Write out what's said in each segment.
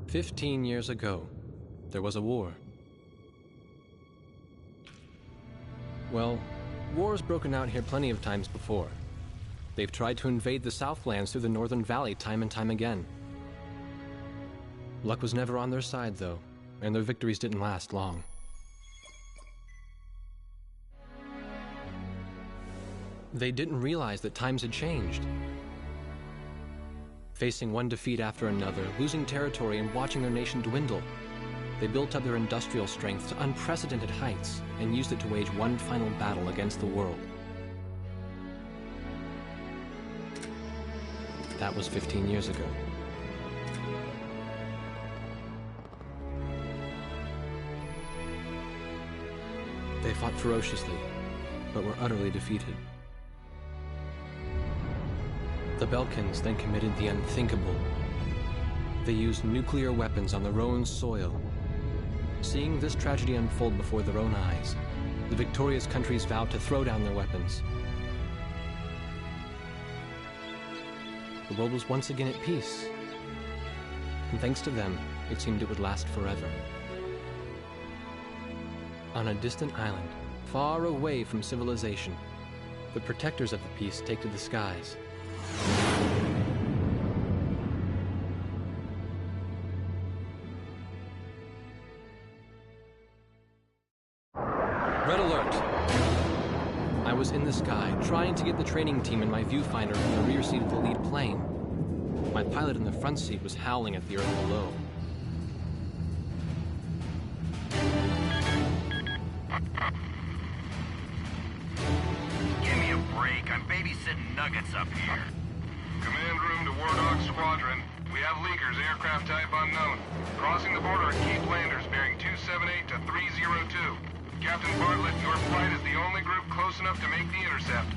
"15 years ago, there was a war. Well, war's broken out here plenty of times before. They've tried to invade the Southlands through the Northern Valley time and time again. Luck was never on their side, though, and their victories didn't last long. They didn't realize that times had changed. Facing one defeat after another, losing territory and watching their nation dwindle, they built up their industrial strength to unprecedented heights and used it to wage one final battle against the world. That was 15 years ago. They fought ferociously, but were utterly defeated. The Belkans then committed the unthinkable. They used nuclear weapons on their own soil. Seeing this tragedy unfold before their own eyes, the victorious countries vowed to throw down their weapons. The world was once again at peace, and thanks to them, it seemed it would last forever. On a distant island, far away from civilization, the protectors of the peace take to the skies. Red alert! I was in the sky, trying to get the training team in my viewfinder from the rear seat of the lead plane. My pilot in the front seat was howling at the earth below. Give me a break. I'm babysitting nuggets up here. Command room to War Dog Squadron. We have leakers, aircraft type unknown. Crossing the border at Cape Landers, bearing 278 to 302. Captain Bartlett, your flight is the only group close enough to make the intercept.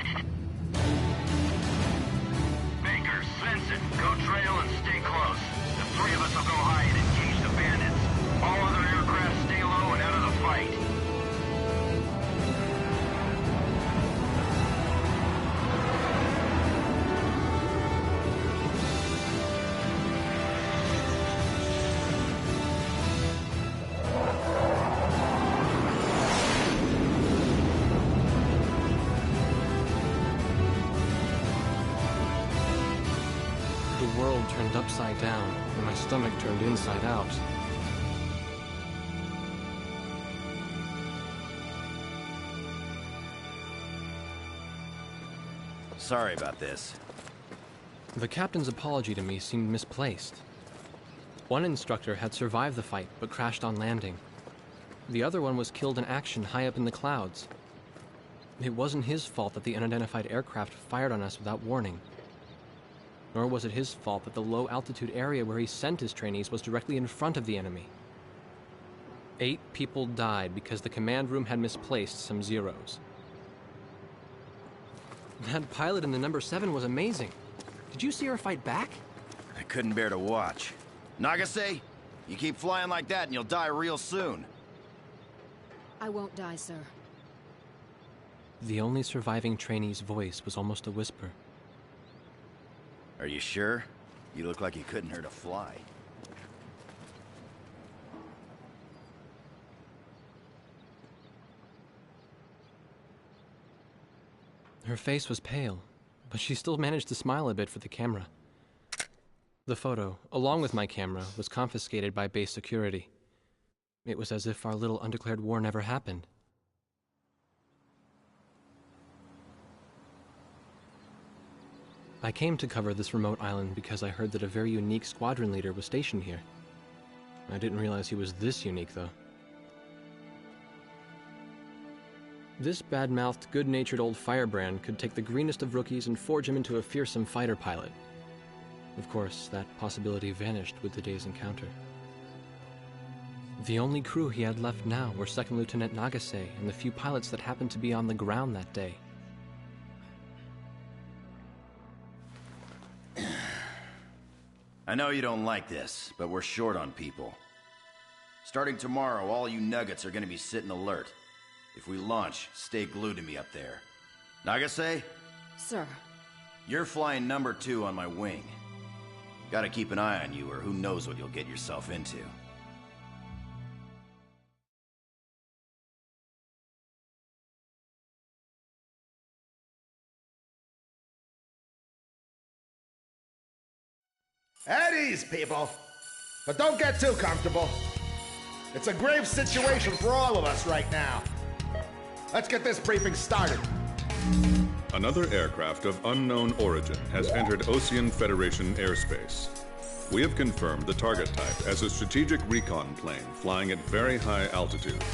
Baker, Svensson, go trail and stay close. The three of us will go high and engage the bandits. All other aircraft stay low and out of the fight. The world turned upside down, and my stomach turned inside out. Sorry about this. The captain's apology to me seemed misplaced. One instructor had survived the fight, but crashed on landing. The other one was killed in action high up in the clouds. It wasn't his fault that the unidentified aircraft fired on us without warning. Nor was it his fault that the low-altitude area where he sent his trainees was directly in front of the enemy. 8 people died because the command room had misplaced some zeros. That pilot in the number 7 was amazing. Did you see her fight back? I couldn't bear to watch. Nagase, you keep flying like that and you'll die real soon. I won't die, sir. The only surviving trainee's voice was almost a whisper. Are you sure? You look like you couldn't hurt a fly. Her face was pale, but she still managed to smile a bit for the camera. The photo, along with my camera, was confiscated by base security. It was as if our little undeclared war never happened. I came to cover this remote island because I heard that a very unique squadron leader was stationed here. I didn't realize he was this unique, though. This bad-mouthed, good-natured old firebrand could take the greenest of rookies and forge him into a fearsome fighter pilot. Of course, that possibility vanished with the day's encounter. The only crew he had left now were Second Lieutenant Nagase and the few pilots that happened to be on the ground that day. I know you don't like this, but we're short on people. Starting tomorrow, all you nuggets are gonna be sitting alert. If we launch, stay glued to me up there. Nagase? Sir. You're flying number 2 on my wing. Gotta keep an eye on you, or who knows what you'll get yourself into. At ease, people. But don't get too comfortable. It's a grave situation for all of us right now. Let's get this briefing started. Another aircraft of unknown origin has entered Ocean Federation airspace. We have confirmed the target type as a strategic recon plane flying at very high altitude.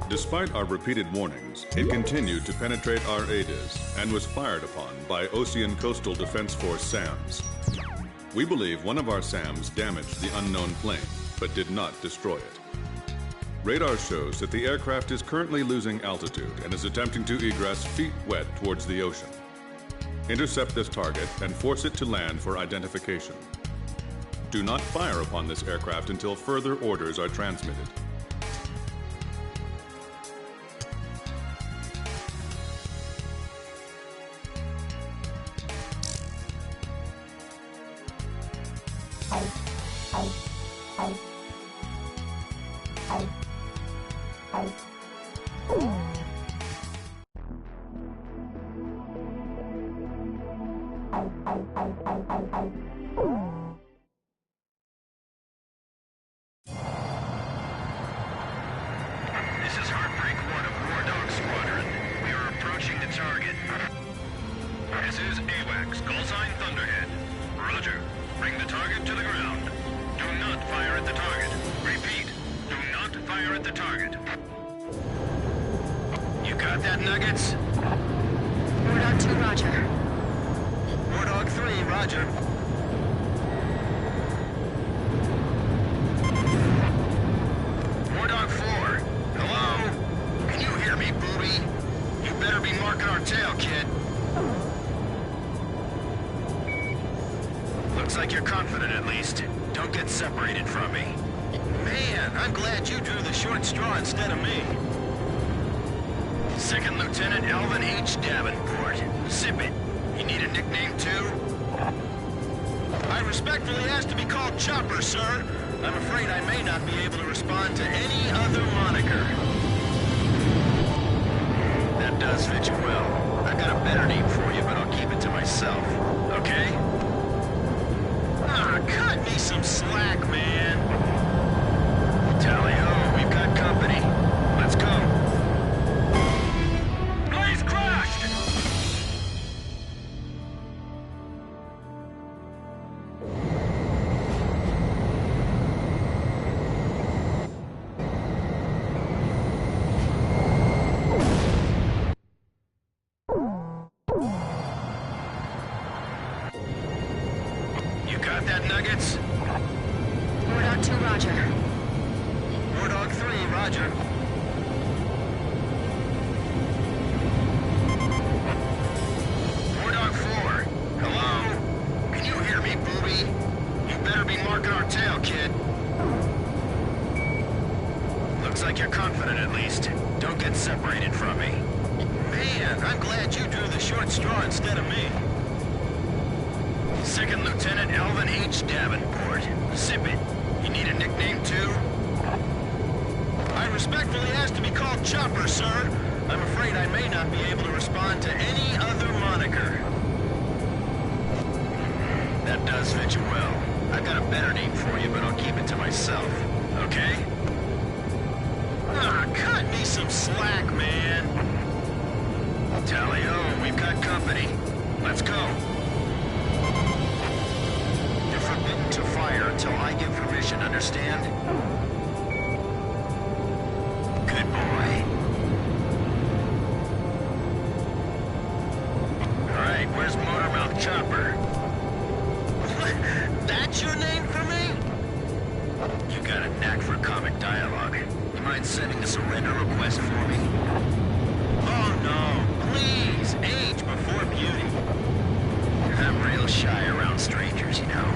Despite our repeated warnings, it continued to penetrate our ADIS and was fired upon by Ocean Coastal Defense Force SAMs. We believe one of our SAMs damaged the unknown plane, but did not destroy it. Radar shows that the aircraft is currently losing altitude and is attempting to egress feet wet towards the ocean. Intercept this target and force it to land for identification. Do not fire upon this aircraft until further orders are transmitted. This is Heartbreak 1 of War Dog Squadron. We are approaching the target. This is AWACS, call sign Thunderhead. Roger. Bring the target to the ground. Do not fire at the target. Repeat, do not fire at the target. You got that, Nuggets? War Dog 2, roger. War Dog 3, roger. War Dog 4, hello? Can you hear me, booby? You better be marking our tail, kid. Looks like you're confident, at least. Don't get separated from me. Man, I'm glad you drew the short straw instead of me. Second Lieutenant Alvin H. Davenport. Zip it. You need a nickname, too? I respectfully ask to be called Chopper, sir. I'm afraid I may not be able to respond to any other moniker. That does fit you well. I've got a better name for you, but I'll keep it to myself. Okay? Ah, cut me some slack, man. Tally-ho, we've got company. Let's go. Blaze crashed! You got that, Nuggets? War Dog 2, roger. War Dog 3, roger. War Dog 4, hello? Can you hear me, booby? You better be marking our tail, kid. Looks like you're confident, at least. Don't get separated from me. Man, I'm glad you drew the short straw instead of me. Second Lieutenant Alvin H. Davenport. Zip it. You need a nickname, too? I respectfully ask to be called Chopper, sir. I'm afraid I may not be able to respond to any other moniker. That does fit you well. I've got a better name for you, but I'll keep it to myself. Okay? Ah, cut me some slack, man. Tally-ho, we've got company. Let's go. You're forbidden to fire until I give permission, understand? Good boy. All right, where's Motormouth Chopper? That's your name for me? You got a knack for for comic dialogue. You mind sending a surrender request for me? Oh no, please, age before beauty. I'm real shy around strangers, you know.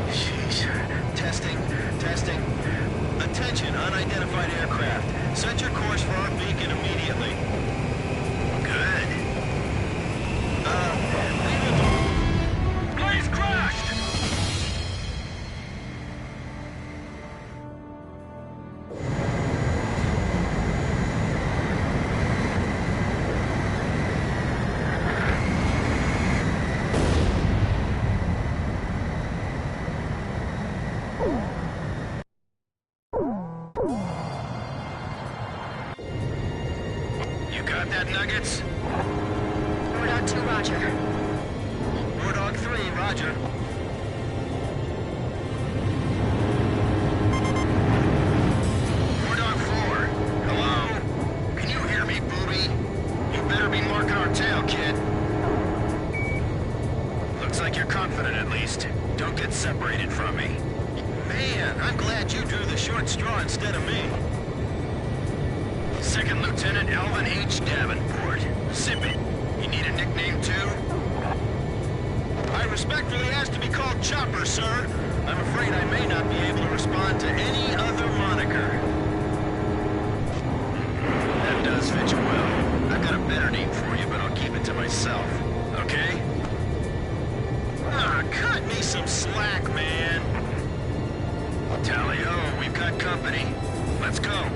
Sheesh. Testing. Attention, unidentified aircraft. Set your course for our beacon immediately. Good. Blaze crashed! You got that, Nuggets? Wardog 2, roger. Wardog 3, roger. Wardog 4, hello? Can you hear me, booby? You better be marking our tail, kid. Looks like you're confident, at least. Don't get separated from me. Man, I'm glad you drew the short straw instead of me. Second Lieutenant Alvin H. Davenport. Sip it. You need a nickname, too? I respectfully ask to be called Chopper, sir. I'm afraid I may not be able to respond to any other moniker. That does fit you well. I've got a better name for you, but I'll keep it to myself. Okay? Ah, cut me some slack, man. Tally-ho, we've got company. Let's go.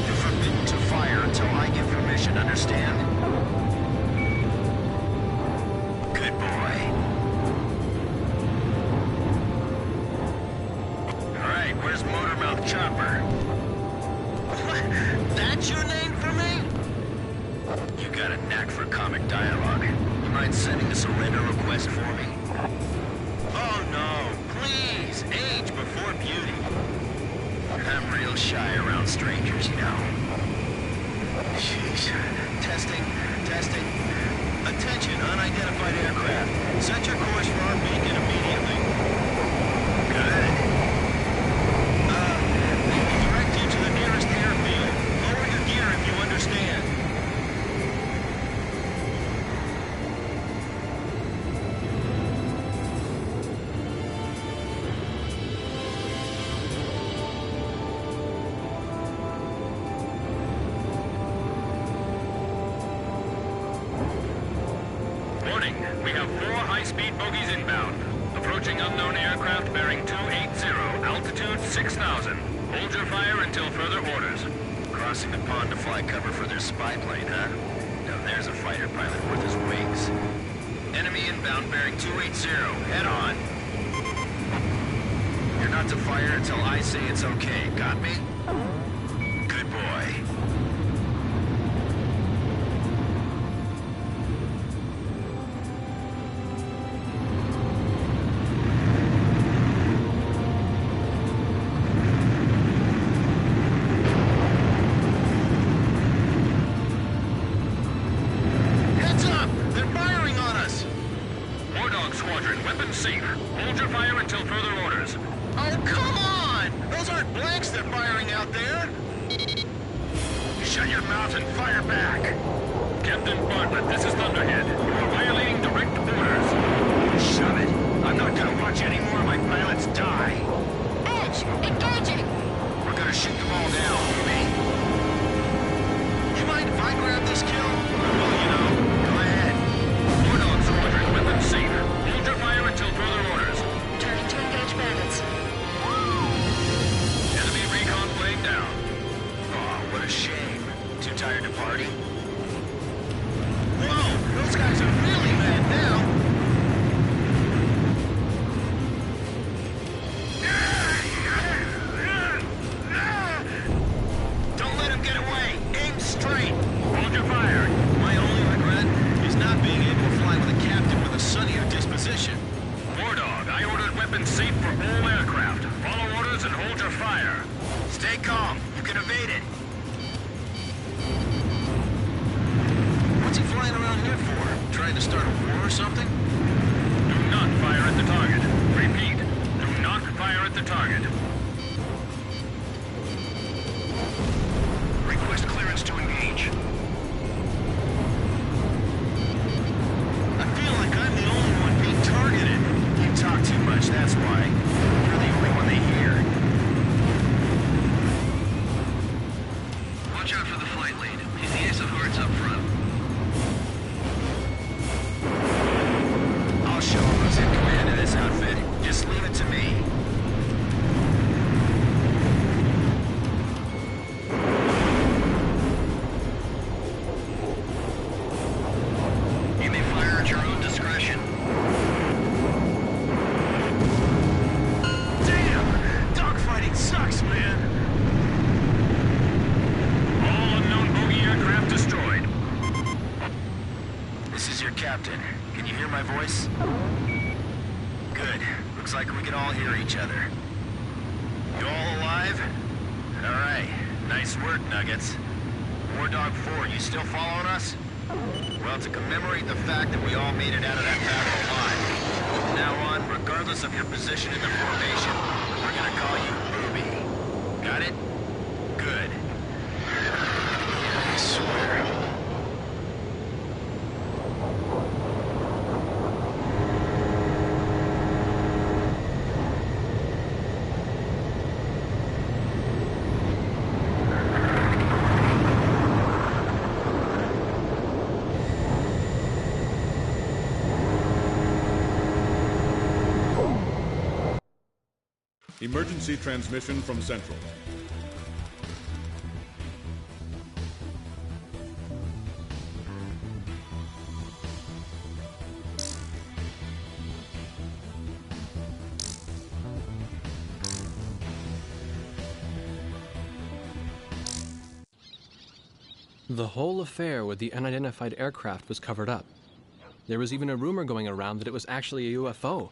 You're forbidden to fire until I give permission, understand? Good boy. Alright, where's Motormouth Chopper? What? That's your name for me? You got a knack for comic dialogue. You mind sending a surrender request for me? Oh no, please, age before beauty. I'm real shy around strangers, you know. Sheesh. Testing. Attention, unidentified aircraft. Set your course for our beacon immediately. Good. We will direct you to the nearest airfield. Lower your gear if you understand. Warning, we have 4 high-speed bogies inbound. Approaching unknown aircraft bearing 280, altitude 6,000. Hold your fire until further orders. Crossing the pond to fly cover for their spy plane, huh? Now there's a fighter pilot worth his wings. Enemy inbound bearing 280, head on. You're not to fire until I say it's okay, got me? Good boy. Heads up! They're firing on us! Wardog Squadron, weapons safe. Hold your fire until further orders. Oh, come on! Those aren't blanks they're firing out there! Shut your mouth and fire back! Captain Bartlett, this is Thunderhead. You are violating direct orders. Shut it. I'm not gonna watch any more of my pilots die. Edge, engaging! We're gonna shoot them all down, me. You mind if I grab this kill? Well, you know, go ahead. Wardog Squadron, weapons safe. Hold your fire until further orders. Turning to engage bandits. Enemy recon plane down. Oh, what a shame. Too tired to party? Whoa, those guys are really mad now. Don't let him get away. Aim straight. Hold your fire. My only regret is not being able to fly with a captain with a sunnier disposition. Wardog, I ordered weapons safe for all aircraft. Follow orders and hold your fire. Stay calm. You can evade it. What's he flying around here for? Trying to start a war or something? Do not fire at the target. Repeat, do not the target. Request clearance to engage. I feel like I'm the only one being targeted. You talk too much, that's why. You're the only one they hear. Watch out for the flight lead. He's the AshOfRoad's up front. I'll show him who's in command of this outfit. Just leave it to me. You may fire at your own discretion. Damn! Dogfighting sucks, man! All unknown bogey aircraft destroyed. This is your captain. Can you hear my voice? Good. Looks like we can all hear each other. You all alive? Alright. Nice work, Nuggets. War Dog 4, you still following us? Well, to commemorate the fact that we all made it out of that battle alive, from now on, regardless of your position in the formation, we're gonna call you Booby. Got it? Good. I swear. Emergency transmission from Central. The whole affair with the unidentified aircraft was covered up. There was even a rumor going around that it was actually a UFO.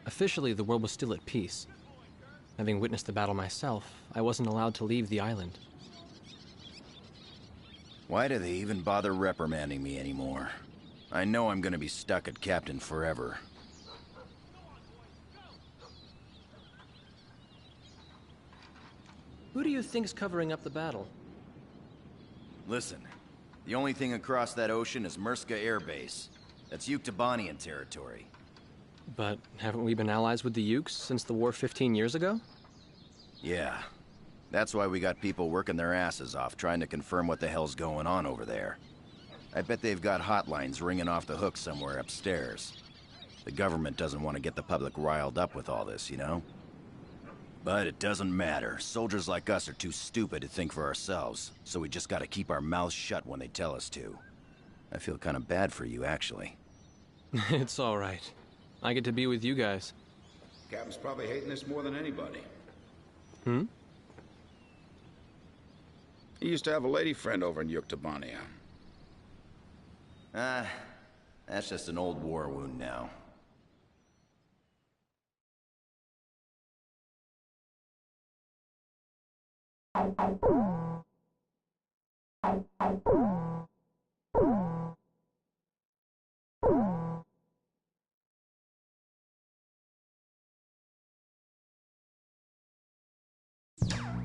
Officially, the world was still at peace. Having witnessed the battle myself, I wasn't allowed to leave the island. Why do they even bother reprimanding me anymore? I know I'm gonna be stuck at Captain forever. Who do you think's covering up the battle? Listen, the only thing across that ocean is Murska Air Base. That's Yuktobanian territory. But haven't we been allies with the Ukes since the war 15 years ago? Yeah. That's why we got people working their asses off trying to confirm what the hell's going on over there. I bet they've got hotlines ringing off the hook somewhere upstairs. The government doesn't want to get the public riled up with all this, you know? But it doesn't matter. Soldiers like us are too stupid to think for ourselves, so we just gotta keep our mouths shut when they tell us to. I feel kind of bad for you, actually. It's all right. I get to be with you guys. Captain's probably hating this more than anybody. Hmm? He used to have a lady friend over in Yuktobania. That's just an old war wound now.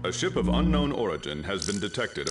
A ship of unknown origin has been detected.